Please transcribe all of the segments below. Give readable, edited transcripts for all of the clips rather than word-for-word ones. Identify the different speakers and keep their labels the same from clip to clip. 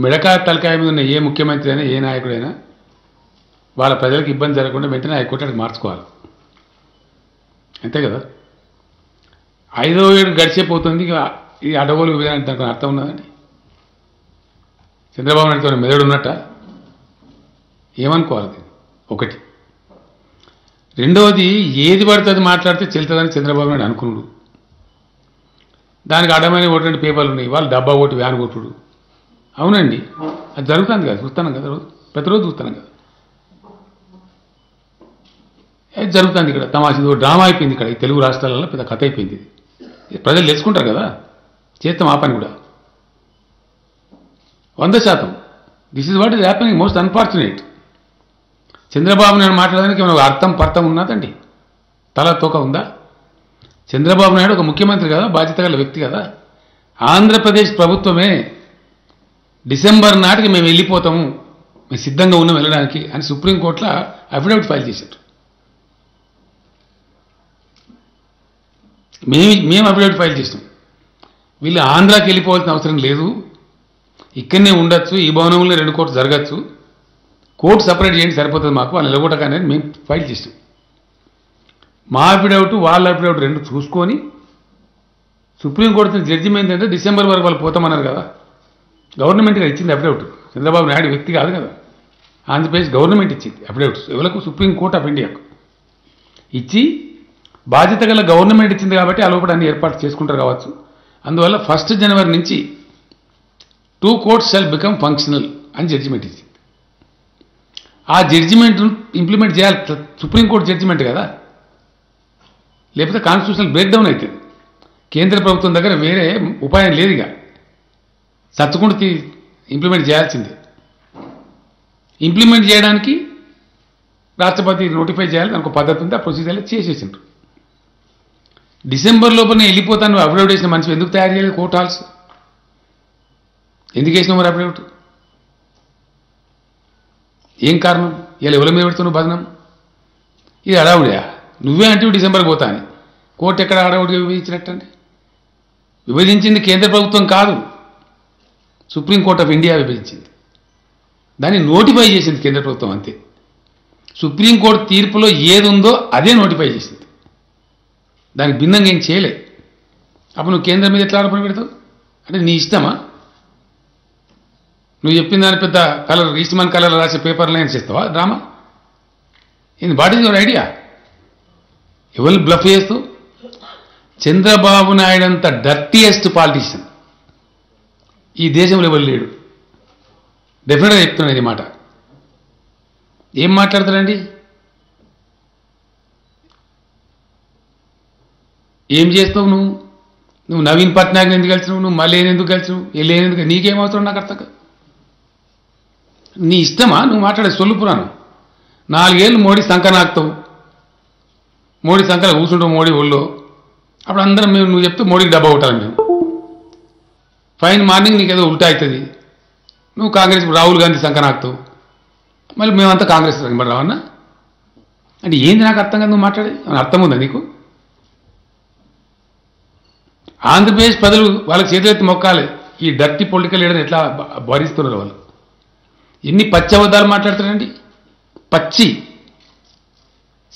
Speaker 1: మిడకా తలకాయ మీద ఉన్న ఏ ముఖ్యమంత్రి అయినా ఏ నాయకుడైనా వాళ్ళ ప్రజలకు ఇబ్బంది జరగకుండా వెంటనే హైకోర్టుకి మార్చుకోవాలి. అంతే కదా. 5వ ఏడు గడిచిపోతుంది. ఈ అడవులు దానికి అర్థం ఉన్నదండి. చంద్రబాబు నాయుడుతో మెదడు ఉన్నట్ట ఏమనుకోవాలి. ఒకటి. రెండవది, ఏది పడుతుంది మాట్లాడితే చెల్తుందని చంద్రబాబు నాయుడు అనుకున్నాడు. దానికి అడ్డమైన ఓటు పేపర్లు ఉన్నాయి. వాళ్ళు డబ్బా ఓటు వ్యాన్ కొట్టుడు. అవునండి, అది జరుగుతుంది కదా, చూస్తున్నాం కదా, ప్రతిరోజు చూస్తున్నాం కదా. అది జరుగుతుంది ఇక్కడ. తమాషా డ్రామా అయిపోయింది ఇక్కడ. ఈ తెలుగు రాష్ట్రాలలో పెద్ద కథ అయిపోయింది. ప్రజలు తెలుసుకుంటారు కదా, చేస్తాం ఆ పని కూడా 100%. This is what is happening. Most unfortunate. Chandrababu Naidu మాట్లాడడానికి ఏమైనా అర్థం పర్థం ఉన్నదండి? తల తోక ఉందా? చంద్రబాబు నాయుడు ఒక ముఖ్యమంత్రి కదా, బాధ్యత గల వ్యక్తి కదా. ఆంధ్రప్రదేశ్ ప్రభుత్వమే డిసెంబర్ నాటికి మేము వెళ్ళిపోతాము, మేము సిద్ధంగా ఉన్నాం వెళ్ళడానికి అని సుప్రీంకోర్టులో అఫిడవిట్ ఫైల్ చేశారు. మేము అఫిడవిట్ ఫైల్ చేసినాం. వీళ్ళు ఆంధ్రాకి వెళ్ళిపోవాల్సిన అవసరం లేదు, ఇక్కడనే ఉండొచ్చు, ఈ భవనంలో 2 కోర్టు జరగచ్చు, కోర్టు సపరేట్ చేయండి సరిపోతుంది మాకు, వాళ్ళు నిలగొట్టక అనేది మేము ఫైల్ చేసినాం. మా అఫిడవిట్ వాళ్ళ అఫిడవిట్ 2 చూసుకొని సుప్రీంకోర్టు జడ్జిమెంట్ అంటే డిసెంబర్ వరకు వాళ్ళు పోతామన్నారు కదా. గవర్నమెంట్గా ఇచ్చింది అఫిడవిట్. చంద్రబాబు నాయుడు వ్యక్తి కాదు కదా, ఆంధ్రప్రదేశ్ గవర్నమెంట్ ఇచ్చింది అఫిడవిట్స్. ఎవరికి? సుప్రీంకోర్టు ఆఫ్ ఇండియాకు ఇచ్చి బాధ్యత గల గవర్నమెంట్ ఇచ్చింది కాబట్టి ఆ లోపల అన్ని ఏర్పాటు చేసుకుంటారు కావచ్చు. అందువల్ల 1 జనవరి నుంచి 2 కోర్ట్స్ షాల్ బికమ్ ఫంక్షనల్ అని జడ్జిమెంట్ ఇచ్చింది. ఆ జడ్జిమెంట్ను ఇంప్లిమెంట్ చేయాలి. సుప్రీంకోర్టు జడ్జిమెంట్ కదా, లేకపోతే కాన్స్టిట్యూషనల్ బ్రేక్ డౌన్ అవుతుంది. కేంద్ర ప్రభుత్వం దగ్గర వేరే ఉపాయం లేదు. ఇక చచ్చుకుంటూ ఇంప్లిమెంట్ చేయాల్సిందే. ఇంప్లిమెంట్ చేయడానికి రాష్ట్రపతి నోటిఫై చేయాలి, దానికి ఒక పద్ధతి ఉంది. ఆ ప్రొసీజర్లో చేసేసిండ్రు. డిసెంబర్ లోపలనే వెళ్ళిపోతాను అఫిడవిట్ వేసిన మనిషి ఎందుకు తయారు చేయలేదు? కోర్ట్ హాల్స్ ఎందుకు వేసినావు మరి అఫిడవిట్? ఏం కారణం? ఇలా ఎవరి మీద పెడుతున్నావు బదనం? ఇది అడావుడియా? నువ్వే అంటే డిసెంబర్కి పోతా అని. కోర్టు ఎక్కడ అడావుడిగా విభజించినట్టండి? విభజించింది కేంద్ర ప్రభుత్వం కాదు, సుప్రీంకోర్టు ఆఫ్ ఇండియా విభజించింది. దాన్ని నోటిఫై చేసింది కేంద్ర ప్రభుత్వం అంతే. సుప్రీంకోర్టు తీర్పులో ఏది ఉందో అదే నోటిఫై చేసింది, దానికి భిన్నంగా ఏం చేయలే. అప్పుడు నువ్వు కేంద్రం మీద ఎట్లా ఆరోపణ పెడతావు? అంటే నీ ఇష్టమా? నువ్వు చెప్పిన దాని పెద్ద కలర్ ఈస్ట్మన్ కలర్ రాసే పేపర్ లైన్స్ చేస్తావా డ్రామా? ఇది వాట్ ఈజ్ యువర్ ఐడియా? ఎవరిని బ్లఫ్ చేస్తూ? చంద్రబాబు నాయుడు అంత డర్టీయెస్ట్ పాలిటీషియన్ ఈ దేశంలో ఎవరు లేడు. డెఫినెట్గా చెప్తున్నాను ఈ మాట. ఏం మాట్లాడతాడండి? ఏం చేస్తావు నువ్వు? నువ్వు నవీన్ పట్నాయక్ ఎందుకు కలిసినావు? నువ్వు మళ్ళీ ఎందుకు కలిసినావు? ఎందుకు? నీకేం అవసరం నాకు అర్థం కాదు. నీ ఇష్టమా నువ్వు మాట్లాడే సొల్లు పురాణం? 4 ఏళ్ళు మోడీ సంఖ నాకుతావు, మోడీ సంఖలో కూర్చుంటావు మోడీ ఒళ్ళో. అప్పుడు అందరం మేము నువ్వు చెప్తే మోడీకి డబ్బా కొట్టాలి మేము. ఫైన్ మార్నింగ్ నీకు ఏదో ఉల్టా అవుతుంది, నువ్వు కాంగ్రెస్ రాహుల్ గాంధీ సంఖ నాకుతావు, మళ్ళీ మేమంతా కాంగ్రెస్ రావన్నా అంటే ఏంది నాకు అర్థం కాదు. నువ్వు మాట్లాడేది అర్థం ఉందా నీకు? ఆంధ్రప్రదేశ్ ప్రజలు వాళ్ళకి చేతులెత్తి మొక్కాలి. ఈ డర్టీ పొలిటికల్ లీడర్ ఎట్లా భరిస్తున్నారు వాళ్ళు. ఎన్ని పచ్చి అబద్ధాలు మాట్లాడతారండి. పచ్చి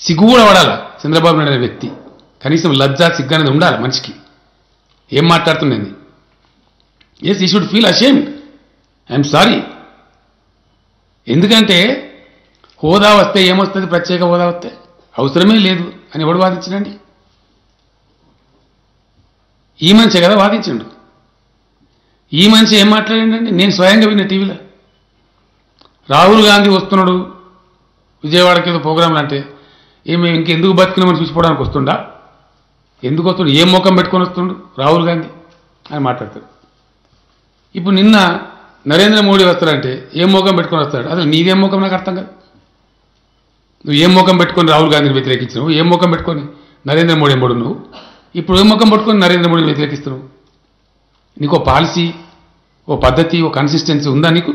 Speaker 1: సిగ్గు కూడా పడాల చంద్రబాబు నాయుడు అనే వ్యక్తి. కనీసం లజ్జా సిగ్గు అనేది ఉండాలి మనిషికి. ఏం మాట్లాడుతుండేది? ఎస్, ఈ should feel ashamed. I'm sorry. ఎందుకంటే హోదా వస్తే ఏమొస్తుంది? ప్రత్యేక హోదా వస్తే అవసరమే లేదు అని ఎవడు వాదించడండి? ఈ మనిషే కదా వాదించండు. ఈ మనిషి ఏం మాట్లాడండి? నేను స్వయంగా విన్న టీవీలో రాహుల్ గాంధీ వస్తున్నాడు విజయవాడకి ఏదో ప్రోగ్రాంలు అంటే ఏమి ఇంకెందుకు బతికినామని చూసిపోవడానికి వస్తుండా? ఎందుకు వస్తుండు? ఏం ముఖం పెట్టుకొని వస్తుండు రాహుల్ గాంధీ అని మాట్లాడతాడు. ఇప్పుడు నిన్న నరేంద్ర మోడీ వస్తాడంటే ఏం ముఖం పెట్టుకొని వస్తాడు? అసలు నీదేం ముఖం నాకు అర్థం కాదు. నువ్వు ఏం ముఖం పెట్టుకొని రాహుల్ గాంధీని వ్యతిరేకించినావు? ఏం ముఖం పెట్టుకొని నరేంద్ర మోడీ ఎంబడు నువ్వు? ఇప్పుడు ఏం ముఖం పెట్టుకొని నరేంద్ర మోడీని వ్యతిరేకిస్తున్నావు? నీకు పాలసీ, ఓ పద్ధతి, ఓ కన్సిస్టెన్సీ ఉందా నీకు?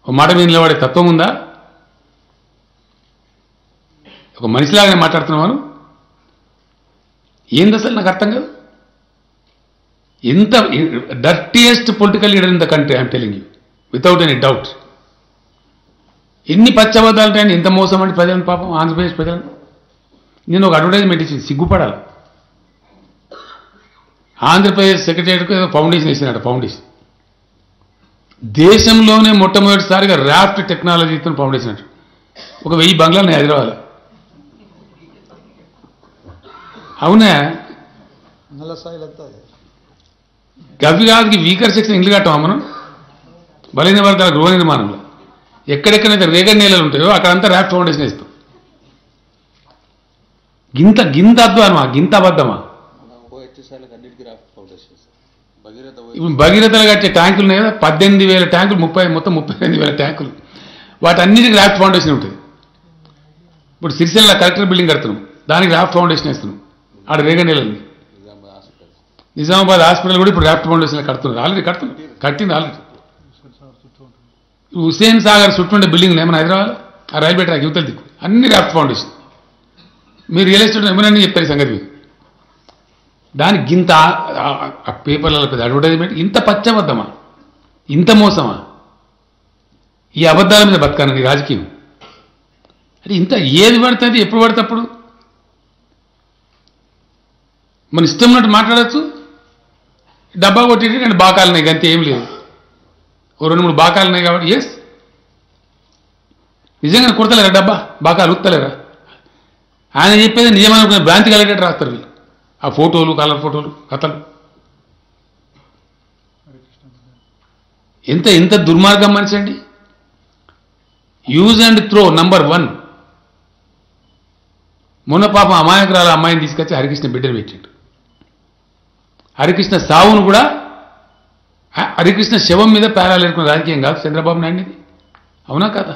Speaker 1: ఒక మాట మీద నిలబడే తత్వం ఉందా? ఒక మనిషిలాగానే మాట్లాడుతున్నావు. ఏంది అసలు నాకు అర్థం కాదు. ఇంత dirtiest political leader in the country I'm telling you without any doubt. ఎన్ని పచ్చబద్దాలు ఉంటాయని ఇంత మోసం అంటే ప్రజలను, పాపం ఆంధ్రప్రదేశ్ ప్రజలను. నేను ఒక అడ్వర్టైజ్మెంట్ ఇచ్చింది, సిగ్గుపడాలి. ఆంధ్రప్రదేశ్ సెక్రటరీకి ఏదో ఫౌండేషన్ వేసినట్టు, ఫౌండేషన్ దేశంలోనే మొట్టమొదటిసారిగా రాఫ్ట్ టెక్నాలజీతో ఫౌండేషన్ అంటారు. ఒక 1000 బంగ్లాలు నేను హైదరాబాద్. అవునా? గవి కాదు, వీకర్ సెక్షన్ ఇల్లు కట్టామా మనం? బలైన వర్గాల గృహ నిర్మాణంలో ఎక్కడెక్కడైతే రేగడి నేలలు ఉంటాయో అక్కడంతా రాఫ్ట్ ఫౌండేషన్ వేస్తాం. గింత అద్వానమా, గింత అబద్ధమా? ఇప్పుడు భగీరథలు కట్టే ట్యాంకులు ఉన్నాయి కదా, 18,000 ట్యాంకులు, మొత్తం 38,000 ట్యాంకులు, వాటన్నిటికీ రాఫ్ట్ ఫౌండేషన్ ఉంటుంది. ఇప్పుడు సిరిసిల్ల కలెక్టర్ బిల్డింగ్ కడుతున్నాం, దానికి రాఫ్ట్ ఫౌండేషన్ వేస్తున్నాం. ఆడ రేగడి నేలలు. నిజామాబాద్ హాస్పిటల్ కూడా ఇప్పుడు రాఫ్ట్ ఫౌండేషన్ కడుతున్నారు, ఆల్రెడీ కట్టింది ఆల్రెడీ. హుస్సేన్ సాగర్ చుట్టూ బిల్డింగ్ ఏమైనా హైదరాబాద్, ఆ రైల్వే ట్రాక్ యువతలు దిక్కు అన్ని రాఫ్ట్ ఫౌండేషన్. మీరు రియల్ ఎస్టేట్ ఏమైనా చెప్తారు ఈ సంగతి. దానికి గింత పేపర్లలో పెద్ద అడ్వర్టైజ్మెంట్. ఇంత పచ్చబద్ధమా, ఇంత మోసమా? ఈ అబద్ధాల మీద బతకానండి రాజకీయం అంటే. ఇంత ఏది పడుతుంది, ఎప్పుడు పడితే అప్పుడు మన ఇష్టం ఉన్నట్టు మాట్లాడచ్చు. డబ్బా కొట్టేటి 2 బాకాలున్నాయి, గంతే, ఏం లేదు. ఓ 2-3 బాకాలు ఉన్నాయి కాబట్టి ఎస్, నిజంగా కొడతలేరా డబ్బా, బాకాలు ఉత్తలేరా? ఆయన చెప్పేది నిజమనుకునే భ్రాంతి కలిగేటట్టు రాస్తారు వీళ్ళు. ఆ ఫోటోలు, కలర్ ఫోటోలు, కథలు. ఎంత దుర్మార్గం మనిషి అండి. Use and throw number 1. మొన్న పాపం అమాయకురాల అమ్మాయిని తీసుకొచ్చి హరికృష్ణ బిడ్డను పెట్టిండు. హరికృష్ణ సావును కూడా, హరికృష్ణ శవం మీద పేరాలు ఎడుకున్న రాజకీయం కాదు చంద్రబాబు నాయుడిది. అవునా కదా?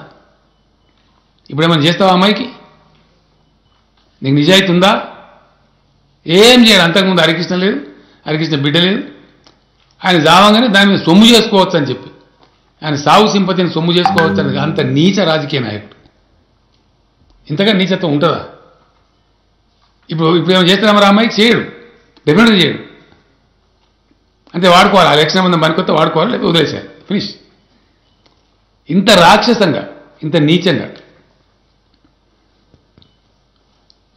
Speaker 1: ఇప్పుడు ఏమైనా చేస్తావా అమ్మాయికి? నీకు నిజాయితీ ఉందా? ఏం చేయడు. అంతకుముందు హరికృష్ణ లేదు, హరికృష్ణ బిడ్డ లేదు. ఆయన సావంగానే దాని మీద సొమ్ము చేసుకోవచ్చు అని చెప్పి, ఆయన సావు సింపతిని సొమ్ము చేసుకోవచ్చు అని. అంత నీచ రాజకీయ నాయకుడు. ఇంతగా నీచత్వం ఉంటుందా? ఇప్పుడు ఏమైనా చేస్తారా మరి అమ్మాయికి? చేయడు, డెఫినెట్గా చేయడు. అంటే వాడుకోవాలి, ఆ ఎలక్షన్ మంది పనికొస్తే వాడుకోవాలి, లేకపోతే వదిలేసేయాలి, ఫినిష్. ఇంత రాక్షసంగా, ఇంత నీచంగా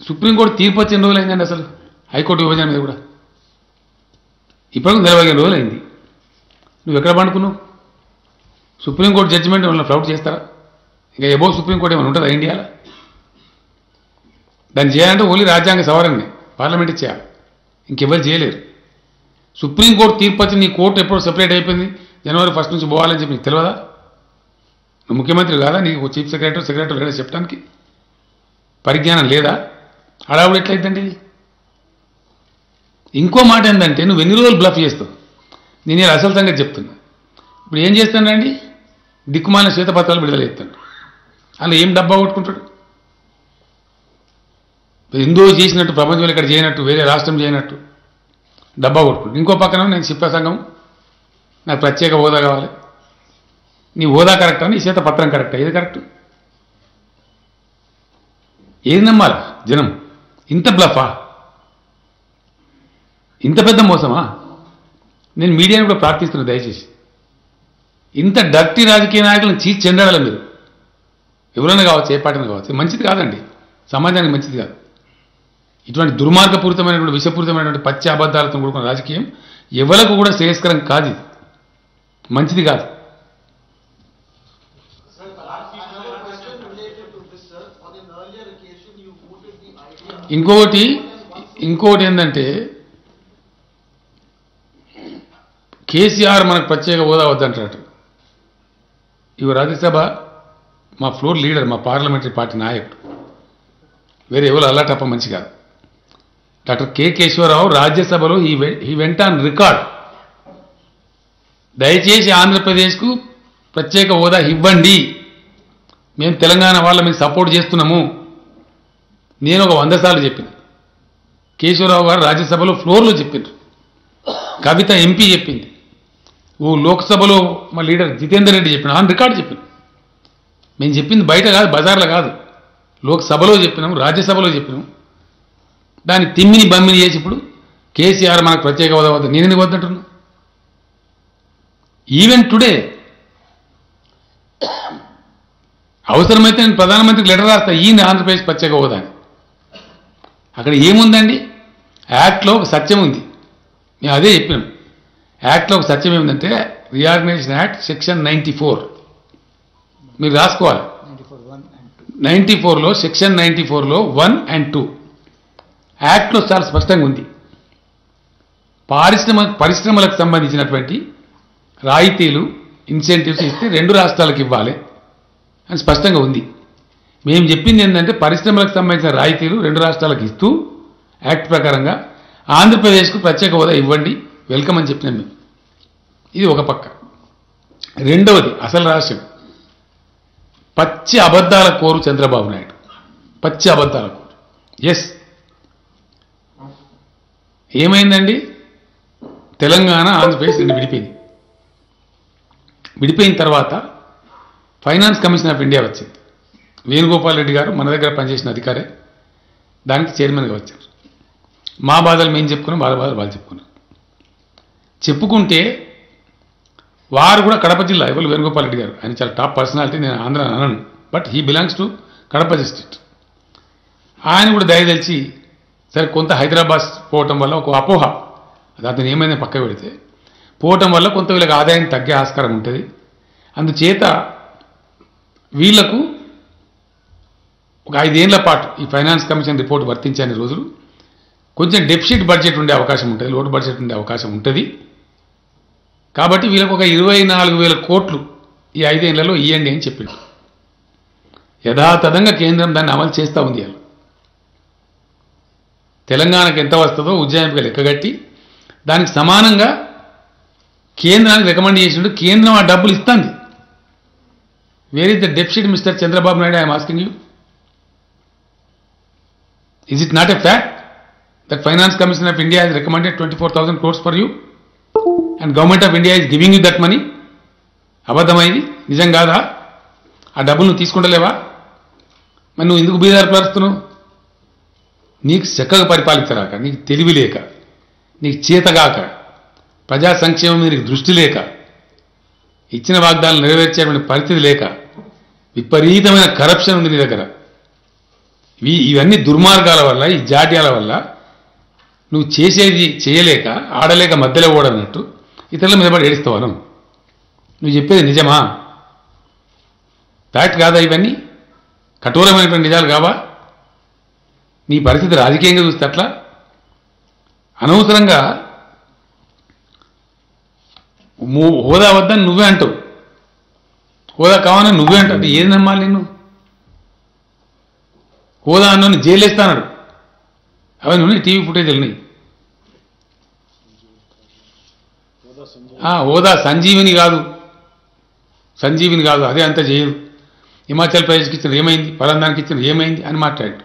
Speaker 1: సుప్రీంకోర్టు తీర్పు వచ్చిన రోజులు అయిందండి. అసలు హైకోర్టు విభజన మీద కూడా ఇప్పటికి 45 రోజులు అయింది. నువ్వు ఎక్కడ పండుకున్నావు? సుప్రీంకోర్టు జడ్జిమెంట్ ఏమైనా ఫ్లౌట్ చేస్తారా? ఇంకా ఎబో సుప్రీంకోర్టు ఏమైనా ఉంటుందా ఇండియాలో? దాన్ని చేయాలంటే ఓన్లీ రాజ్యాంగ సవరణని పార్లమెంట్ చేయాలి, ఇంకెవరు చేయలేరు. సుప్రీంకోర్టు తీర్పు వచ్చి నీ కోర్టు ఎప్పుడు సెపరేట్ అయిపోయింది, జనవరి 1 నుంచి పోవాలని చెప్పి నీకు తెలియదా? నువ్వు ముఖ్యమంత్రి కాదా? నీకు చీఫ్ సెక్రటరీ లేదా చెప్పడానికి పరిజ్ఞానం లేదా? హడావుడు ఎట్లయిద్దండి ఇది? ఇంకో మాట ఏంటంటే, నువ్వు ఎన్ని రోజులు బ్లఫ్ చేస్తావు? నేను అసలు సంగతి చెప్తున్నా. ఇప్పుడు ఏం చేస్తానండి, దిక్కుమాలిన శ్వేతపత్రాలు విడుదల చేస్తాడు. అలా ఏం డబ్బా కొట్టుకుంటాడు? ఎందో చేసినట్టు, ప్రపంచంలో ఇక్కడ చేయనట్టు, వేరే రాష్ట్రం చేయనట్టు డబ్బా కొట్టుకుంటాడు. ఇంకో పక్కన నేను శిల్ప సంఘం, నాకు ప్రత్యేక హోదా కావాలి. నీ హోదా కరెక్టా, నీ శ్వేతపత్రం కరెక్టా? ఏది కరెక్ట్? ఏది నమ్మాలా జనం? ఇంత బ్లఫా, ఇంత పెద్ద మోసమా? నేను మీడియాని కూడా ప్రార్థిస్తున్నా, దయచేసి ఇంత డర్టీ రాజకీయ నాయకులను చీచి చెండాలి మీరు. ఎవరైనా కావచ్చు, ఏ పార్టీని కావచ్చు, మంచిది కాదండి, సమాజానికి మంచిది కాదు. ఇటువంటి దుర్మార్గపూరితమైనటువంటి, విషపూరితమైనటువంటి పచ్చి అబద్ధాలతో కూడుకున్న రాజకీయం ఎవరికి కూడా శ్రేయస్కరం కాదు, ఇది మంచిది కాదు. ఇంకోటి ఏంటంటే, కేసీఆర్ మనకు ప్రత్యేక హోదా వద్దంటాడు. ఇవి రాజ్యసభ మా ఫ్లోర్ లీడర్, మా పార్లమెంటరీ పార్టీ నాయకుడు, వేరే ఎవరు అల్లాటప్ప మంచి కాదు. డాక్టర్ కె కేశవరావు రాజ్యసభలో ఈ వెంట ఆన్ రికార్డ్, దయచేసి ఆంధ్రప్రదేశ్కు ప్రత్యేక హోదా ఇవ్వండి, మేము తెలంగాణ వాళ్ళ మీద సపోర్ట్ చేస్తున్నాము. నేను ఒక 100 సార్లు చెప్పిన. కేశవరావు గారు రాజ్యసభలో ఫ్లోర్లో చెప్పిండ్రు, కవిత ఎంపీ చెప్పింది, ఓ లోక్సభలో మా లీడర్ జితేందర్ రెడ్డి చెప్పిన, ఆన్ రికార్డు చెప్పిన. మేము చెప్పింది బయట కాదు, బజార్లో కాదు, లోక్సభలో చెప్పినాం, రాజ్యసభలో చెప్పినాం. దాన్ని తిమ్మిని బమ్మిని చేసి ఇప్పుడు కేసీఆర్ మనకు ప్రత్యేక హోదా వద్ద నేను ఎందుకు వద్దంటున్నా? ఈవెన్ టుడే అవసరమైతే నేను ప్రధానమంత్రికి లెటర్ రాస్తా, ఈయన ఆంధ్రప్రదేశ్ ప్రత్యేక హోదా అని. అక్కడ ఏముందండి? యాక్ట్లో ఒక సత్యం ఉంది. మేము అదే చెప్పినాం. యాక్ట్లో ఒక సత్యం ఏముందంటే రీఆర్గనైజేషన్ యాక్ట్ సెక్షన్ 94 మీరు రాసుకోవాలి. 94లో సెక్షన్ 94లో 1 and 2 యాక్ట్లో చాలా స్పష్టంగా ఉంది. పరిశ్రమలకు సంబంధించినటువంటి రాయితీలు ఇన్సెంటివ్స్ ఇస్తే 2 రాష్ట్రాలకు ఇవ్వాలి అని స్పష్టంగా ఉంది. మేము చెప్పింది ఏంటంటే పరిశ్రమలకు సంబంధించిన రాయితీలు 2 రాష్ట్రాలకు ఇస్తూ యాక్ట్ ప్రకారంగా ఆంధ్రప్రదేశ్కు ప్రత్యేక హోదా ఇవ్వండి, వెల్కమ్ అని చెప్పినాం మేము. ఇది ఒక పక్క. రెండవది అసలు రహస్యం, పచ్చి అబద్ధాల కోరు చంద్రబాబు నాయుడు. పచ్చి అబద్ధాల కోరు. ఎస్, ఏమైందండి? తెలంగాణ ఆంధ్రప్రదేశ్ రెండు విడిపోయింది. విడిపోయిన తర్వాత ఫైనాన్స్ కమిషన్ ఆఫ్ ఇండియా వచ్చింది. వేణుగోపాల్ రెడ్డి గారు మన దగ్గర పనిచేసిన అధికారే దానికి చైర్మన్గా వచ్చారు. మా బాధలు మేము చెప్పుకున్నాం, వాళ్ళ బాధలు వాళ్ళు చెప్పుకున్నారు. చెప్పుకుంటే వారు కూడా కడప జిల్లా, ఎవరు వేణుగోపాల్ రెడ్డి గారు, ఆయన చాలా టాప్ పర్సనాలిటీ, నేను ఆంధ్ర అనను, but he belongs to Kadapa district. ఆయన కూడా దయదలిచి సరే కొంత హైదరాబాద్ పోవటం వల్ల ఒక అపోహ, అతను ఏమైనా పక్క పెడితే పోవటం వల్ల కొంత వీళ్ళకి ఆదాయం తగ్గే ఆస్కారం ఉంటుంది, అందుచేత వీళ్లకు ఒక 5 ఏళ్ల పాటు ఈ ఫైనాన్స్ కమిషన్ రిపోర్ట్ వర్తించని రోజులు కొంచెం డెఫిసిట్ బడ్జెట్ ఉండే అవకాశం ఉంటుంది, లోటు బడ్జెట్ ఉండే అవకాశం ఉంటుంది. కాబట్టి వీళ్ళకు ఒక 24,000 కోట్లు ఈ 5 ఏళ్లలో ఇవ్వండి అని చెప్పింది. యథాతథంగా కేంద్రం దాన్ని అమలు చేస్తూ ఉంది. తెలంగాణకు ఎంత వస్తుందో ఉజ్జాయింపుగా లెక్కగట్టి దానికి సమానంగా కేంద్రానికి రికమెండ్ చేసిండు. కేంద్రం ఆ డబ్బులు ఇస్తుంది. Where is the deficit mister Chandrababu Naidu? I'm asking you. Is it not a fact that Finance Commission of India has recommended 24,000 crores for you and Government of India is giving you that money? అబద్ధమైంది, నిజం కాదా? ఆ డబ్బులు నువ్వు తీసుకుంటలేవా? మరి నువ్వు ఎందుకు బీదారు పరుస్తున్నావు? నీకు చక్కగా పరిపాలించరాక, నీకు తెలివి లేక, నీకు చేతగాక, ప్రజా సంక్షేమం మీద నీకు దృష్టి లేక, ఇచ్చిన వాగ్దానాలు నెరవేర్చేటువంటి పరిస్థితి లేక, విపరీతమైన కరప్షన్ ఉంది నీ దగ్గర. ఇవన్నీ దుర్మార్గాల వల్ల, ఈ జాడ్యాల వల్ల నువ్వు చేసేది చేయలేక, ఆడలేక మధ్యలో ఓడన్నట్టు ఇతరుల మీద పడి ఏడుస్తావు. నువ్వు చెప్పేది నిజమా? ఫ్యాక్ట్ కాదా? ఇవన్నీ కఠోరమైనటువంటి నిజాలు కావా? నీ పరిస్థితి రాజకీయంగా చూస్తే అట్లా అనవసరంగా హోదా వద్దని నువ్వే అంటావు, హోదా కావాలని నువ్వే అంటావు. అంటే ఏది నమ్మాలి నిన్ను? హోదా అన్నోని జైలు వేస్తాడు. అవన్నీ ఉన్నాయి, టీవీ ఫుటేజ్ ఉన్నాయి. హోదా సంజీవిని కాదు, సంజీవిని కాదు, అదే అంత చేయదు. హిమాచల్ ప్రదేశ్కి ఇచ్చిన ఏమైంది, పరందానికి ఇచ్చిన ఏమైంది అని మాట్లాడు.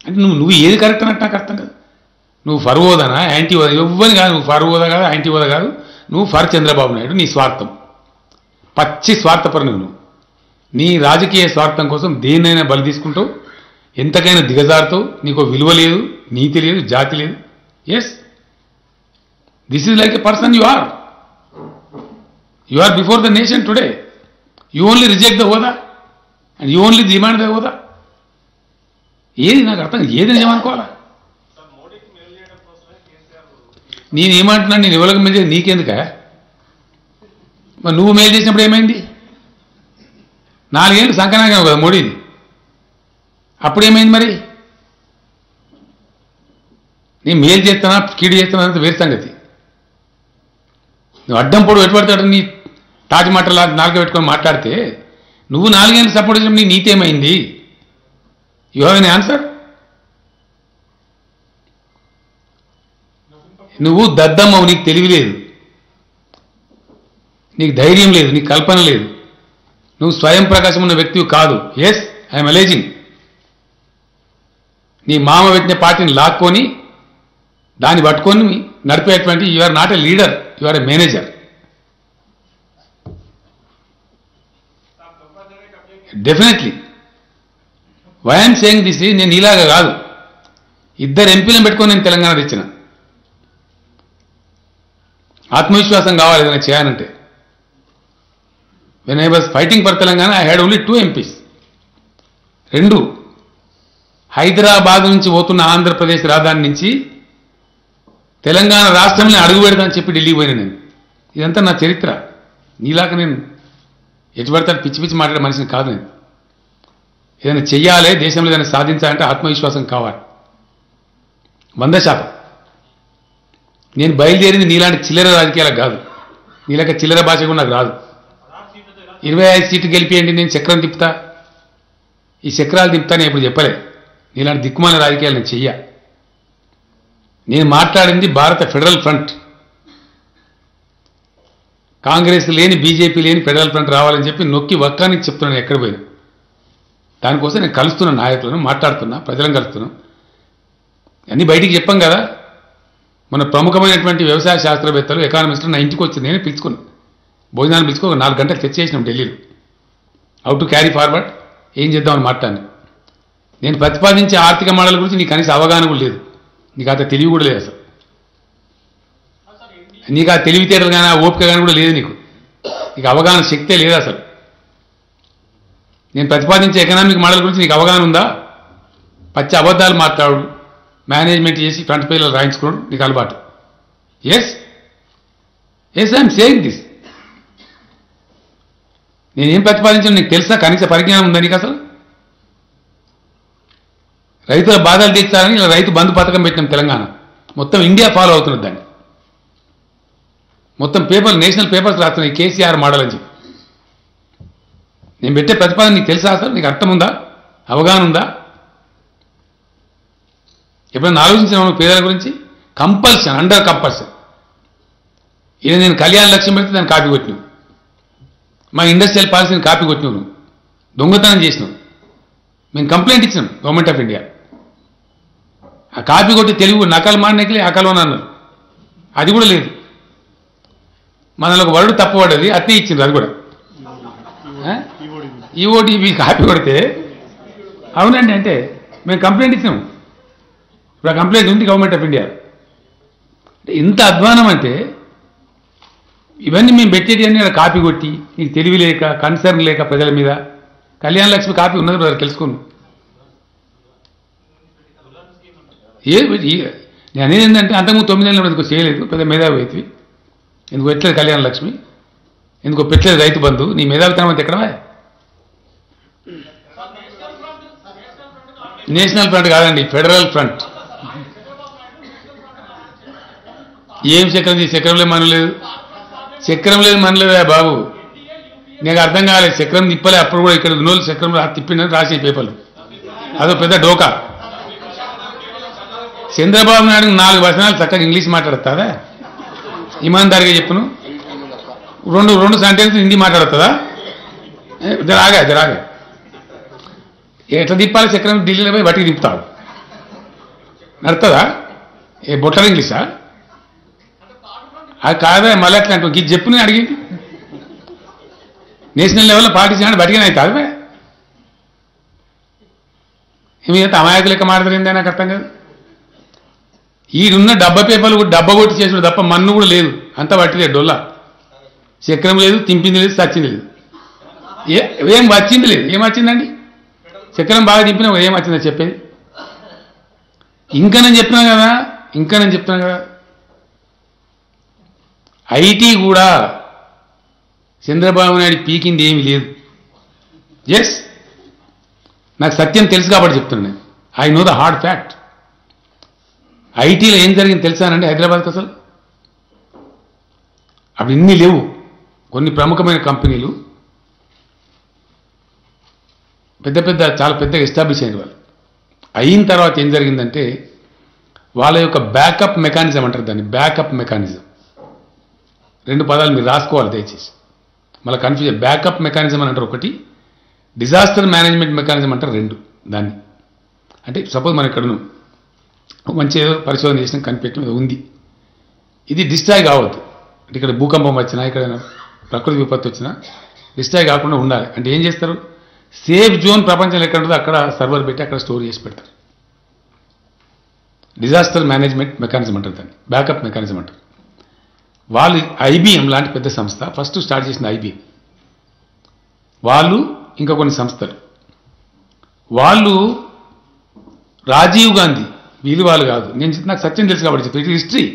Speaker 1: అంటే నువ్వు ఏది కరెక్ట్ అన్నట్టు నాకు అర్థం కాదు. నువ్వు ఫర్ హోదానా, యాంటీ హోదా? ఇవ్వని కాదు. నువ్వు ఫర్ హోదా కాదు, యాంటీ హోదా కాదు. నువ్వు ఫర్ చంద్రబాబు నాయుడు. నీ స్వార్థం, పచ్చి స్వార్థపరం. నువ్వు నీ రాజకీయ స్వార్థం కోసం దేన్నైనా బలి తీసుకుంటావు, ఎంతకైనా దిగజారుతావు. నీకు విలువ లేదు, నీతి లేదు, జాతి లేదు. Yes, this is like a person you are. You are before the nation today. You only reject the hoda and you only demand the hoda. ఏది నాకు అర్థం, ఏది నిజమనుకోవాలా? నేనేమంటున్నాను, నేను ఎవరికి మేలు చేసి నీకెందుక? మరి నువ్వు మేలు చేసినప్పుడు ఏమైంది? 4 ఏళ్ళు సంకనాగం కదా మోడీది, అప్పుడేమైంది? మరి నేను మేలు చేస్తానా కీడు చేస్తానా అంత వేరు సంగతి. నువ్వు అడ్డం పొడు ఎటుపడతాడు నీ తాటి మాటలా నాలుగు పెట్టుకొని మాట్లాడితే నువ్వు 4 ఏళ్ళు సపోర్ట్ చేసినప్పుడు నీ నీతి ఏమైంది? You have an answer? నువ్వు దద్దమ్మవు, నీకు తెలివి లేదు, నీకు ధైర్యం లేదు, నీకు కల్పన లేదు, నువ్వు స్వయం ప్రకాశం ఉన్న వ్యక్తివి కాదు. Yes, I'm alleging. నీ మామ పెట్టిన పార్టీని లాక్కొని దాన్ని పట్టుకొని నడిపేటువంటి you are not a leader, you are a manager. Definitely why I'm saying this is, నేను ఇలాగా కాదు. 2 ఎంపీలను పెట్టుకొని నేను తెలంగాణ తెచ్చిన. ఆత్మవిశ్వాసం కావాలి ఏదైనా చేయాలంటే. When I was fighting for Telangana I had only 2 MPs. 2 Hyderabad నుంచి పోతున్న ఆంధ్రప్రదేశ్ రాజధాని నుంచి తెలంగాణ రాష్ట్రంలో అడుగు పెడతానని చెప్పి ఢిల్లీకి పోయినా నేను. ఇదంతా నా చరిత్ర. నీలాగా నేను ఎటు పడతాను పిచ్చి పిచ్చి మాట్లాడే మనిషిని కాదు నేను. ఏదైనా చెయ్యాలి, దేశంలో ఏదైనా సాధించాలంటే ఆత్మవిశ్వాసం కావాలి 100%. నేను బయలుదేరింది నీలాంటి చిల్లర రాజకీయాలకు కాదు. నీలాక చిల్లర భాష కూడా నాకు రాదు. 25 సీట్లు గెలిపియండి, నేను చక్రం తిప్పుతా, ఈ చక్రాలు తిప్పుతా నేను ఇప్పుడు చెప్పలే. నీలాంటి దిక్కుమాల రాజకీయాలు నేను చెయ్య. నేను మాట్లాడింది భారత ఫెడరల్ ఫ్రంట్. కాంగ్రెస్ లేని, బీజేపీ లేని ఫెడరల్ ఫ్రంట్ రావాలని చెప్పి నొక్కి వక్కానికి చెప్తున్నాను ఎక్కడ పోయినా. దానికోసం నేను కలుస్తున్న నాయకులను, మాట్లాడుతున్నా, ప్రజలను కలుస్తున్నాను. అన్నీ బయటికి చెప్పాం కదా. మన ప్రముఖమైనటువంటి వ్యవసాయ శాస్త్రవేత్తలు, ఎకానమిస్టులు నా ఇంటికి వచ్చి నేనే పిలుచుకున్నాను. భోజనాలు పిలుచుకో 4 గంటలు తెచ్చేసినాం ఢిల్లీలో. హౌ టు క్యారీ ఫార్వర్డ్, ఏం చేద్దామని మాట్లాడి. నేను ప్రతిపాదించే ఆర్థిక మోడల్ గురించి నీకు కనీస అవగాహన కూడా లేదు. నీకు అంత తెలివి కూడా లేదు అసలు. నీకు ఆ తెలివితేటలు కానీ, ఆ ఓపిక కానీ కూడా లేదు నీకు. నీకు అవగాహన శక్తే లేదు అసలు. నేను ప్రతిపాదించే ఎకనామిక్ మోడల్ గురించి నీకు అవగాహన ఉందా? పచ్చి అబద్ధాలు మాట్లాడు, మేనేజ్మెంట్ చేసి ఫ్రంట్ పేజీలో రాయించుకోవడం నీకు అలవాటు. Yes I'm saying this. నేనేం ప్రతిపాదించాను నీకు తెలుసా? కనీస పరిజ్ఞానం ఉందా నీకు అసలు? రైతుల బాధలు తీర్చాలని ఇలా రైతు బంధు పథకం పెట్టినాం తెలంగాణ. మొత్తం ఇండియా ఫాలో అవుతున్నది దాన్ని. మొత్తం నేషనల్ పేపర్స్ రాస్తున్నాయి కేసీఆర్ మోడల్ అని చెప్పి. నేను పెట్టే ప్రతిపాదన నీకు తెలుసా అసలు? నీకు అర్థం ఉందా? అవగాహన ఉందా? ఎప్పుడైనా ఆలోచించిన పేదల గురించి? Compulsion, under compulsion. ఇది నేను కళ్యాణ లక్ష్యం పెడితే దాన్ని కాపీ కొట్టినావు. మా ఇండస్ట్రియల్ పాలసీని కాపీ కొట్టినావు. నువ్వు దొంగతనం చేసినావు. మేము కంప్లైంట్ ఇచ్చినాం గవర్నమెంట్ ఆఫ్ ఇండియా. ఆ కాపీ కొట్టి తెలుగు నకలు మానకిలే అకలోని అన్నారు. అది కూడా లేదు. మనలో ఒక వర్డ్ తప్పబడ్డది, అట్నే ఇచ్చింది. అది కూడా ఈఓటీపీ కాపీ కొడితే అవునండి అంటే మేము కంప్లైంట్ ఇచ్చినాం. ఇప్పుడు ఆ కంప్లైంట్ ఉంది గవర్నమెంట్ ఆఫ్ ఇండియా. అంటే ఇంత అధ్వానం అంటే ఇవన్నీ మేము పెట్టేది అన్నీ కాపీ కొట్టి, నీకు తెలివి లేక, కన్సర్న్ లేక ప్రజల మీద. కళ్యాణ లక్ష్మి కాపీ ఉన్నది బ్రదర్, తెలుసుకోను. నేను అనేది ఏంటంటే అంతకుముందు 9 నెలలు ఎందుకు చేయలేదు, పెద్ద మేధావి అవుతుంది. ఎందుకు పెట్టలేదు కళ్యాణ లక్ష్మి, ఎందుకు పెట్టలేదు రైతు బంధు? నీ మేధావితనం అంతా ఎక్కడవా? నేషనల్ ఫ్రంట్ కాదండి, ఫెడరల్ ఫ్రంట్. ఏం చక్రం? చక్రం లేదు, మనలేదు. చక్రం లేదు, మనలేదా బాబు? నీకు అర్థం కాలేదు. చక్రం తిప్పలే అప్పుడు కూడా. ఇక్కడ నోళ్ళు చక్రం తిప్పిందని రాసే పేపర్లు. అదో పెద్ద డోకా. చంద్రబాబు నాయుడు 4 వచనాలు చక్కగా ఇంగ్లీష్ మాట్లాడుతుందా? ఇమాన్దారిగా చెప్పును. 2 సెంటెన్స్ హిందీ మాట్లాడుతుందా? జరాగా ఎట్లా తిప్పాలి చక్రం? ఢిల్లీలో పోయి బట్టికి తిప్పుతాడు. నడుతుందా? ఏ బొట్టల ఇంగ్లీషా? అది కాదా? మళ్ళీ అట్లా అంటూ ఇది చెప్పు. నేను అడిగింది నేషనల్ లెవెల్లో పార్టీస్ అంటే బట్టిగానే అవుతుంది. ఏమైతే అమాయకు లెక్క మాట్లాడిందే నాకు అర్థం కాదు. ఈడున్న డబ్బా పేపర్లు కూడా డబ్బా కొట్టి చేసాడు తప్ప మన్ను కూడా లేదు. అంతా పట్టిలేదు డొల్లా. చక్రం లేదు, తింపింది లేదు, చచ్చింది లేదు. ఏం వచ్చింది లేదు. ఏం వచ్చిందండి? చక్రం బాగా తింపినా ఏం వచ్చిందని చెప్పేది? ఇంకా నేను చెప్తున్నా కదా ఐటీ కూడా చంద్రబాబు నాయుడు పీకింది ఏమీ లేదు. ఎస్, నాకు సత్యం తెలుసు కాబట్టి చెప్తున్నాను. I know the hard fact. ఐటీలో ఏం జరిగింది తెలుసానండి హైదరాబాద్కి? అసలు అప్పుడు ఇన్ని లేవు. కొన్ని ప్రముఖమైన కంపెనీలు చాలా పెద్దగా ఎస్టాబ్లిష్ అయిన వాళ్ళు. అయిన తర్వాత ఏం జరిగిందంటే వాళ్ళ యొక్క బ్యాకప్ మెకానిజం అంటారు దాన్ని. బ్యాకప్ మెకానిజం 2 పదాలు మీరు రాసుకోవాలి దయచేసి, మళ్ళీ కన్ఫ్యూజన్. బ్యాకప్ మెకానిజం అని అంటారు ఒకటి, డిజాస్టర్ మేనేజ్మెంట్ మెకానిజం అంటారు 2 దాన్ని. అంటే సపోజ్ మనం ఇక్కడ మంచి ఏదో పరిశోధన చేసిన కనిపెట్టడం ఉంది, ఇది డిస్ట్రాయ్ కావద్దు. అంటే ఇక్కడ భూకంపం వచ్చినా, ఇక్కడ ప్రకృతి విపత్తు వచ్చినా డిస్ట్రాయ్ కాకుండా ఉండాలి. అంటే ఏం చేస్తారు? సేఫ్ జోన్ ప్రపంచంలో ఎక్కడ ఉంటుందో అక్కడ సర్వర్ పెట్టి అక్కడ స్టోర్ చేసి పెడతారు. డిజాస్టర్ మేనేజ్మెంట్ మెకానిజం అంటారు దాన్ని, బ్యాకప్ మెకానిజం అంటారు. వాళ్ళు ఐబిఎం లాంటి పెద్ద సంస్థ ఫస్ట్ స్టార్ట్ చేసిన ఐబిఎం, వాళ్ళు ఇంకా కొన్ని సంస్థలు, వాళ్ళు రాజీవ్ గాంధీ, వీళ్ళు వాళ్ళు కాదు, నాకు సత్యం తెలుసు కాబట్టి చెప్పి హిస్టరీ.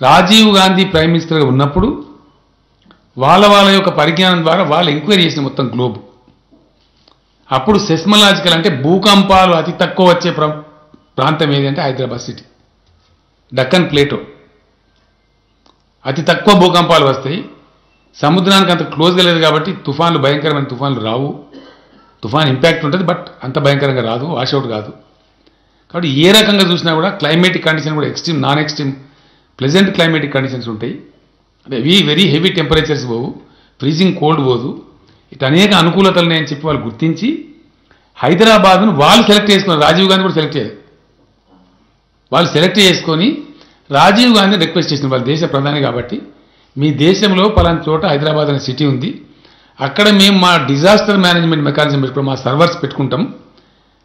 Speaker 1: రాజీవ్ గాంధీ ప్రైమ్ మినిస్టర్గా ఉన్నప్పుడు వాళ్ళ యొక్క పరిజ్ఞానం ద్వారా వాళ్ళు ఎంక్వైరీ చేసిన మొత్తం గ్లోబ్. అప్పుడు సెస్మలాజికల్ అంటే భూకంపాలు అతి తక్కువ వచ్చే ప్రాంతం ఏది అంటే హైదరాబాద్ సిటీ, డక్కన్ ప్లేటో. అతి తక్కువ భూకంపాలు వస్తాయి, సముద్రానికి అంత క్లోజ్గా లేదు కాబట్టి తుఫాన్లు, భయంకరమైన తుఫాన్లు రావు. తుఫాన్ ఇంపాక్ట్ ఉంటుంది బట్ అంత భయంకరంగా రాదు, వాషౌట్ కాదు. కాబట్టి ఏ రకంగా చూసినా కూడా క్లైమేటిక్ కండిషన్ కూడా extreme, non extreme, pleasant climatic conditions ఉంటాయి. అంటే వెరీ హెవీ టెంపరేచర్స్ పోవు, ఫ్రీజింగ్ కోల్డ్ పోదు. ఇటు అనేక అనుకూలతలు నేను చెప్పి వాళ్ళు గుర్తించి హైదరాబాద్ను వాళ్ళు సెలెక్ట్ చేసుకున్నారు. రాజీవ్ గాంధీ కూడా సెలెక్ట్ చేయాలి. వాళ్ళు సెలెక్ట్ చేసుకొని రాజీవ్ గాంధీని రిక్వెస్ట్ చేసిన, వాళ్ళ దేశ ప్రధాని కాబట్టి మీ దేశంలో పలానా చోట హైదరాబాద్ అనే సిటీ ఉంది, అక్కడ మేము మా డిజాస్టర్ మేనేజ్మెంట్ మెకానిజం పెట్టుకుని మా సర్వర్స్ పెట్టుకుంటాం,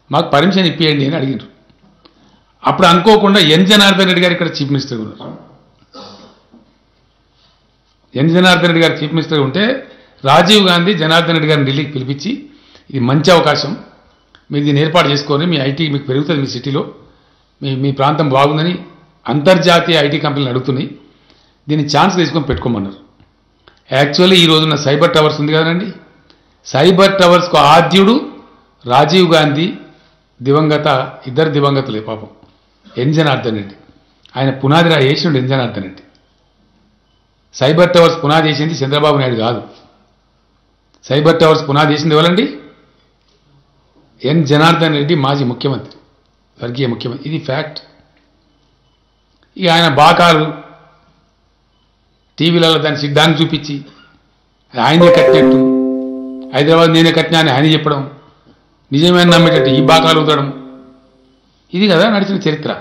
Speaker 1: మాకు పర్మిషన్ ఇప్పియండి అని అడిగినారు. అప్పుడు అనుకోకుండా ఎన్ జనార్దన్ రెడ్డి గారు ఇక్కడ చీఫ్ మినిస్టర్ ఉన్నారు. ఎన్ జనార్దన్ రెడ్డి గారు చీఫ్ మినిస్టర్ ఉంటే రాజీవ్ గాంధీ జనార్దన్ రెడ్డి గారిని ఢిల్లీకి పిలిపించి, ఇది మంచి అవకాశం, మీరు దీన్ని ఏర్పాటు చేసుకొని మీ ఐటీ మీకు పెరుగుతుంది, మీ సిటీలో మీ ప్రాంతం బాగుందని అంతర్జాతీయ ఐటీ కంపెనీలు అడుగుతున్నాయి, దీన్ని ఛాన్స్ తీసుకొని పెట్టుకోమన్నారు. యాక్చువల్లీ ఈ రోజున్న సైబర్ టవర్స్ ఉంది కదండి, సైబర్ టవర్స్కు ఆద్యుడు రాజీవ్ గాంధీ, ఇద్దరు దివంగతులే పాపం, ఎన్ జనార్దన్ రెడ్డి. ఆయన పునాది వేసిండు ఎన్ జనార్దన్ రెడ్డి. సైబర్ టవర్స్ పునాది వేసింది చంద్రబాబు నాయుడు కాదు. సైబర్ టవర్స్ పునాది వేసింది ఎవరండి? ఎన్ జనార్దన్ రెడ్డి, మాజీ ముఖ్యమంత్రి, స్వర్గీయ ముఖ్యమంత్రి. ఇది ఫ్యాక్ట్. ఇక ఆయన బాకాలు టీవీలలో దాన్ని చూపించి ఆయనే కట్టినట్టు, హైదరాబాద్ నేనే కట్టినా అని ఆయన చెప్పడం, నిజమైన నమ్మేటట్టు ఈ బాకాలు ఊదడం, ఇది కదా నడిచిన చరిత్ర.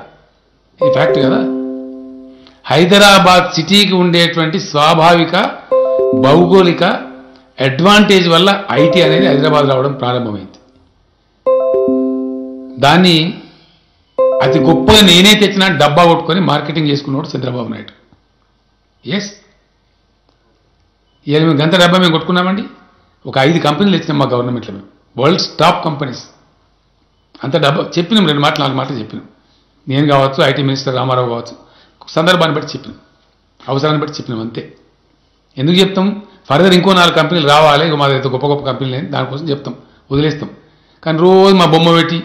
Speaker 1: ఇది ఫ్యాక్ట్ కదా. హైదరాబాద్ సిటీకి ఉండేటువంటి స్వాభావిక భౌగోళిక అడ్వాంటేజ్ వల్ల ఐటీ అనేది హైదరాబాద్ రావడం ప్రారంభమైంది. దాన్ని అతి గొప్పగా నేనే తెచ్చినా డబ్బా కొట్టుకొని మార్కెటింగ్ చేసుకున్నాడు చంద్రబాబు నాయుడు. ఎస్, ఇవాళ మేము గంట డబ్బా మేము కొట్టుకున్నామండి. ఒక 5 కంపెనీలు తెచ్చినాం మా గవర్నమెంట్లో, మేము వరల్డ్స్ టాప్ కంపెనీస్. అంత డబ్బా చెప్పినాం, 2 మాటలు 4 మాటలు చెప్పినాం. నేను కావచ్చు, ఐటీ మినిస్టర్ రామారావు కావచ్చు, సందర్భాన్ని బట్టి చెప్పినాం, అవసరాన్ని బట్టి చెప్పినాం, అంతే. ఎందుకు చెప్తాం? ఫర్దర్ ఇంకో 4 కంపెనీలు రావాలి, ఇక మా దగ్గర గొప్ప గొప్ప కంపెనీలు లేని దానికోసం చెప్తాం, వదిలేస్తాం. కానీ రోజు మా బొమ్మ పెట్టి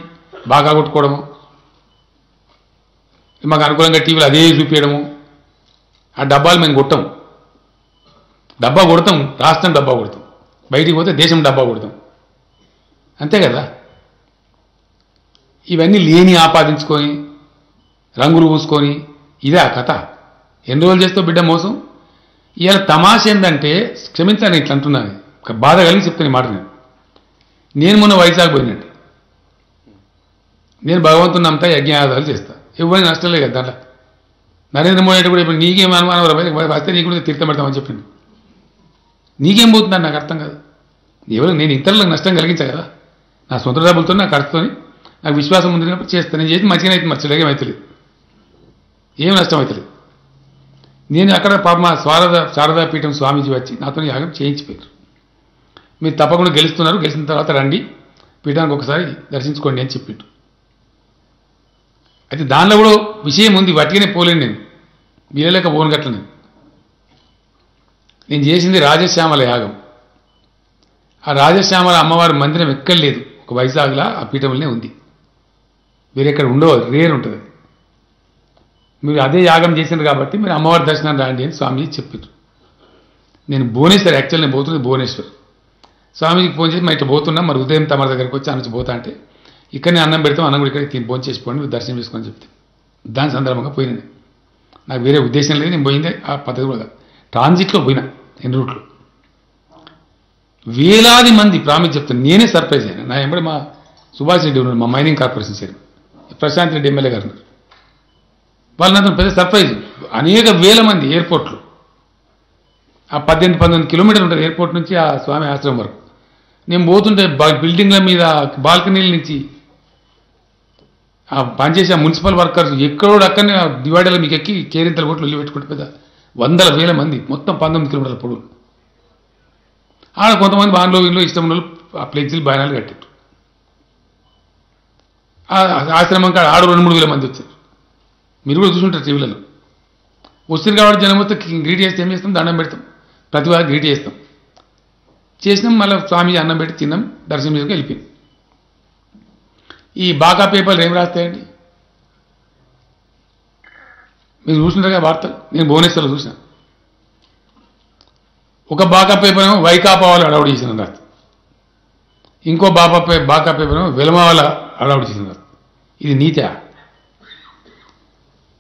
Speaker 1: బాగా కొట్టుకోవడము, మాకు అనుకూలంగా టీవీలో అదే చూపించడము, ఆ డబ్బాలు మేము కొట్టాం. డబ్బా కొడతాం, రాష్ట్రం డబ్బా కొడతాం, బయటికి పోతే దేశం డబ్బా కొడతాం, అంతే కదా. ఇవన్నీ లేని ఆపాదించుకొని రంగులు పూసుకొని ఇదే ఆ కథ. ఎన్ని రోజులు చేస్తావు బిడ్డ మోసం. ఇవాళ తమాష ఏంటంటే, క్షమించాను ఇట్లా అంటున్నాను, బాధ కలిగి చెప్తాను ఈ మాట. నేను మొన్న వైజాగ్ పోయినట్టు, నేను భగవంతుని నమ్ముతా, యజ్ఞయాగాలు చేస్తా, ఎవరైనా నష్టం లేదు కదా దాంట్లో. నరేంద్ర మోడీ అంటే కూడా ఇప్పుడు నీకేం అనుమానం వస్తే నీకు కూడా తీర్థం పెడతామని చెప్పింది. నీకేం పోతుందని నాకు అర్థం కాదు. నేను ఇతరులకు నష్టం కలిగించా కదా, నా సొంత డబ్బులతో నాకు ఖర్చుతోని నాకు విశ్వాసం ఉండినప్పుడు చేస్తాను. నేను చేసి మంచిగానే అయితే మర్చిలేగా అవుతలేదు, ఏం నష్టం అవుతలేదు. నేను అక్కడ పాప మా శారదాపీఠం స్వామీజీ వచ్చి నాతో యాగం చేయించిపోయారు. మీరు తప్పకుండా గెలుస్తున్నారు, గెలిచిన తర్వాత రండి పీఠానికి ఒకసారి దర్శించుకోండి అని చెప్పిండు. అయితే దానిలో కూడా విషయం ఉంది, వాటికనే పోలేను, నేను వీలలేక పోను గట్ల. నేను చేసింది రాజశ్యామల యాగం. ఆ రాజశ్యామల అమ్మవారి మందిరం ఎక్కడ లేదు, ఒక వైజాగ్లో ఆ పీఠంలోనే ఉంది, వేరెక్కడ ఉండవు, రేర్ ఉంటుంది. మీరు అదే యాగం చేసినారు కాబట్టి మీరు అమ్మవారి దర్శనం రాండి అని స్వామీజీ చెప్పారు. నేను భువనేశ్వర్, యాక్చువల్ నేను పోతుంది భువనేశ్వర్. స్వామీజీకి ఫోన్ చేసి ఇట్లా పోతున్నా, మరి ఉదయం తమ దగ్గరికి వచ్చి నుంచి పోతా అంటే, ఇక్కడనే అన్నం పెడతాం, అన్నం కూడా ఇక్కడ ఫోన్ చేసిపోండి, మీరు దర్శనం చేసుకొని చెప్తే. దాని సందర్భంగా పోయినా, నాకు వేరే ఉద్దేశం లేదు, నేను పోయిందే ఆ పద్ధతి కూడా ట్రాన్జిట్లో పోయినా, ఎన్ని రూట్లో. వేలాది మంది ప్రామిస్ చెప్తాను, నేనే సర్ప్రైజ్ అయినా. నా ఎంబడి మా సుభాష్ రెడ్డి ఉన్నారు, మా mining corporation chairman, Prashant Reddy MLA గారు ఉన్నారు. వాళ్ళు నాకు పెద్ద సర్ప్రైజ్. అనేక వేల మంది ఎయిర్పోర్ట్లో, ఆ 18-19 కిలోమీటర్లు ఉంటుంది ఎయిర్పోర్ట్ నుంచి ఆ స్వామి ఆశ్రమం వరకు. నేను పోతుంటే బిల్డింగ్ల మీద బాల్కనీల నుంచి ఆ పనిచేసే మున్సిపల్ వర్కర్స్ ఎక్కడో అక్కడనే దివాడీలో మీకు ఎక్కి కేరింతల కొట్లు వెళ్ళి పెట్టుకుంటే పెద్ద వందల వేల మంది మొత్తం 19 కిలోమీటర్ల పొడవు. ఆడ కొంతమంది బాన్లో వీళ్ళు ఇష్టం ఉన్న ఆ ఫ్లెక్సీలు బాణాలు కట్టారు. ఆశ్రమం కాడ ఆడు 2-3 వేల మంది వచ్చారు. మీరు కూడా చూసుంటారు టీవీలలో. వస్తుంది కాబట్టి జనం వస్తే గ్రీట్ చేస్తే ఏం చేస్తాం, దండం పెడతాం, ప్రతి వారికి గ్రీట్ చేస్తాం. చేసినాం, మళ్ళీ స్వామి అన్నం పెట్టి తిన్నాం, దర్శనం చేసుకు వెళ్ళిపోయింది. ఈ బాకా పేపర్లు ఏం రాస్తాయండి? మీరు చూసినారుగా వార్తలు, నేను భువనేశ్వర్లో చూసిన. ఒక బాకా పేపర్ ఏమో వైకాపా వాళ్ళు అడవుడు చేసిన రాత్రి, ఇంకో బాకా పేపర్ ఏమో వెలమ వాళ్ళ అడవుడు చేసిన రాత్రి. ఇది నీతా?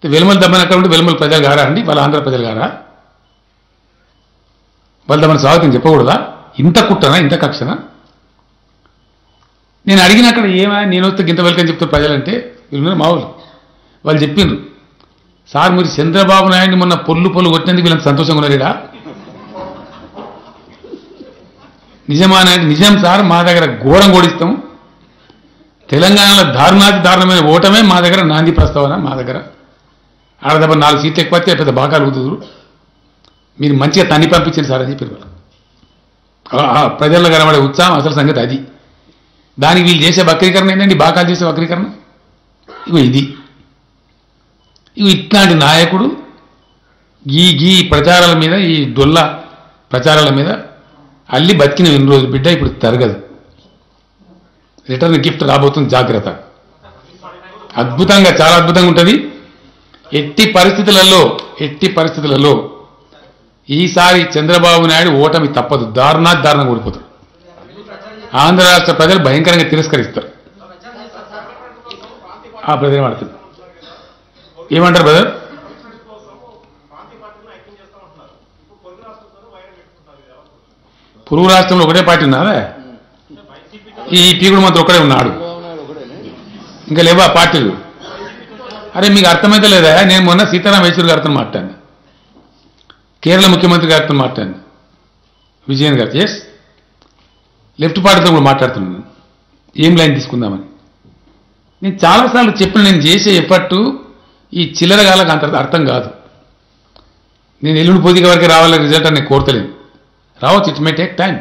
Speaker 1: వెలుమలు దమ్మని అక్కడ ఉంటే వెలుమలు ప్రజలు గారా అండి? వాళ్ళ ఆంధ్ర ప్రజలు గారా? వాళ్ళు దమ్మని స్వాగతం చెప్పకూడదా? ఇంత కుట్టనా, ఇంత కక్షనా? నేను అడిగిన అక్కడ ఏమా నేను వస్తే గింత వెల్కని చెప్తారు ప్రజలంటే వీళ్ళు మావులు. వాళ్ళు చెప్పిండ్రు, సార్ మీరు చంద్రబాబు నాయుడిని మొన్న పొల్లు కొట్టినందుకు వీళ్ళంత సంతోషంగా ఉన్నారుగా. నిజమా అంటే నిజం సార్, మా దగ్గర ఘోరం ఓడిస్తాం. తెలంగాణలో దారుణమైన ఓటమే మా దగ్గర నాంది ప్రస్తావన. మా దగ్గర ఆడదబ్బ 4 సీట్లు ఎక్కువ వస్తే పెద్ద బాగా అలుగుతున్నారు, మీరు మంచిగా తన్ని పంపించారు సార్ అని చెప్పారు వాళ్ళు. ప్రజల్లో కనబడే ఉత్సాహం అసలు సంగతి అది. దానికి వీళ్ళు చేసే వక్రీకరణ ఏంటండి? బాకాలు చేసే వక్రీకరణ ఇది. ఇట్లాంటి నాయకుడు ఈ ప్రచారాల మీద, ఈ డొల్ల ప్రచారాల మీద అల్లి బతికిన 2 రోజులు బిడ్డ ఇప్పుడు తరగదు. రిటర్న్ గిఫ్ట్ రాబోతుంది, జాగ్రత్త. అద్భుతంగా, చాలా అద్భుతంగా ఉంటుంది. ఎట్టి పరిస్థితులలో ఈసారి చంద్రబాబు నాయుడు ఓటమి తప్పదు, దారుణంగా ఓడిపోతారు. ఆంధ్ర రాష్ట్ర ప్రజలు భయంకరంగా తిరస్కరిస్తారు. ఆ బ్రదర్ ఏమంటారు? ఏమంటారు బ్రదర్? పొరుగు రాష్ట్రంలో ఒకటే పార్టీ ఉన్నదా? ఈ పీగుడు మాత్రం ఒక్కడే ఉన్నాడు, ఇంకా లేవా పార్టీలు? అరే మీకు అర్థమైతే లేదా? నేను మొన్న సీతారాం యేచూరి గారితో మాట్లాడాను, కేరళ ముఖ్యమంత్రి గారితో మాట్లాడాను, విజయన్ గారు. ఎస్, లెఫ్ట్ పార్టీతో కూడా మాట్లాడుతున్నాను, ఏం లైన్ తీసుకుందామని. నేను చాలాసార్లు చెప్పిన, నేను చేసే ఎఫర్టు ఈ చిల్లరగాలకు అంత అర్థం కాదు. నేను ఎల్లుండి పొదిగ వరకు రావాలని రిజల్ట్ అని నేను కోరతలేను. రావచ్చు, it may take time.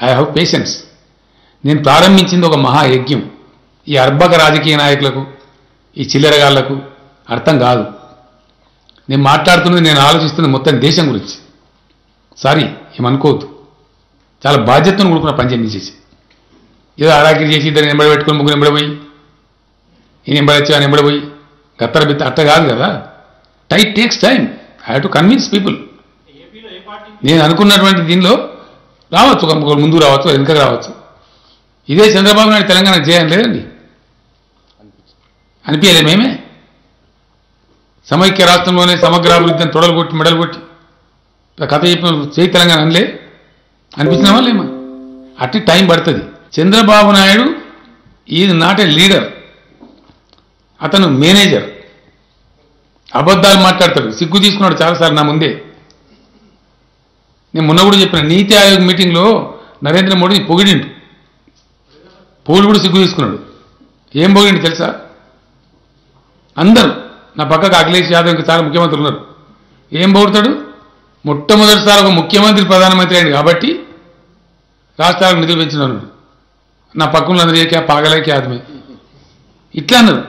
Speaker 1: I have patience. నేను ప్రారంభించింది ఒక మహాయజ్ఞం. ఈ అర్భక రాజకీయ నాయకులకు, ఈ చిల్లరగాళ్లకు అర్థం కాదు. నేను మాట్లాడుతున్నది, నేను ఆలోచిస్తున్నది మొత్తం దేశం గురించి. సారీ, ఏమనుకోవద్దు. చాలా బాధ్యతను కూడుకున్న పని చేసి, ఏదో అరాకిరి చేసి ఇద్దరు ఎంబడి పెట్టుకుని ముగ్గురు ఎంబడిపోయి, ఈయన ఎంబడొచ్చి ఆయన ఎంబడిపోయి గత్తర బిత్త అట్ట కాదు కదా. Takes time. I have to convince people. నేను అనుకున్నటువంటి దీనిలో రావచ్చు, ఒక ముందు రావచ్చు, వెనుకకు రావచ్చు. ఇదే చంద్రబాబు నాయుడు తెలంగాణ చేయం లేదండి, అనిపించలే మేమే. సమైక్య రాష్ట్రంలోనే సమగ్రాభివృద్ధిని తొడలు కొట్టి మెడలు కొట్టి కథ చెప్పిన చేయి తెలంగాణ అనలే, అనిపించిన వాళ్ళేమా? అట్టి టైం పడుతుంది. Chandrababu Naidu is not a leader, అతను మేనేజర్. అబద్ధాలు మాట్లాడతాడు, సిగ్గు తీసుకున్నాడు చాలాసార్లు నా ముందే. నేను మొన్న కూడా చెప్పిన, నీతి ఆయోగ్ మీటింగ్లో నరేంద్ర మోడీ పొగిడిండు, పోలు కూడా సిగ్గు తీసుకున్నాడు. ఏం పొగిడిండు తెలుసా? అందరూ నా పక్కకు అఖిలేష్ యాదవ్ ఇంకా చాలా ముఖ్యమంత్రులు ఉన్నారు. ఏం పొగుడతాడు? మొట్టమొదటిసారి ఒక ముఖ్యమంత్రి ప్రధానమంత్రి అయింది కాబట్టి రాష్ట్రాలకు నిధులు పెంచినాను. నా పక్కన అందరూ ఏకే పాగలేకే ఆదమే ఇట్లా అన్నారు.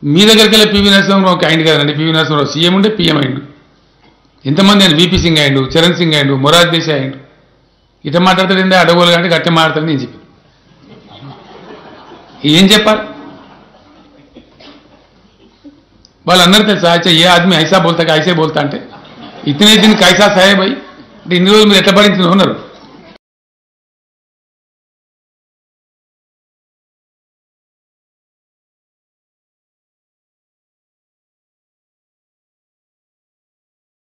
Speaker 1: మీ దగ్గరికి వెళ్ళి పివి నరసింహరావు అయింది కదండి. పివి నరసింహరావు సీఎం ఉంటే పీఎం అయిండు. ఎంతమంది అయిండు? వీపీ సింగ్ అయిండు, చరణ్ సింగ్ అయిండు, మొరార్జీ దేశాయ్ అయిండు. ఇట్లా మాట్లాడతాడంటే అడగోలు కంటే గట్టే మాట్లాడతాడని నేను చెప్పి ఏం చెప్పాలి? వాళ్ళు అన్నారు తెలుసా, ఏ ఆద్మీ ఐసా బోల్తా ఐసే బోల్తా అంటే ఇతనే దీన్ని కైసా సాహెబ్ అయ్యి అంటే ఇన్ని రోజులు మీరు ఎట్లా భరించిన ఉన్నారు.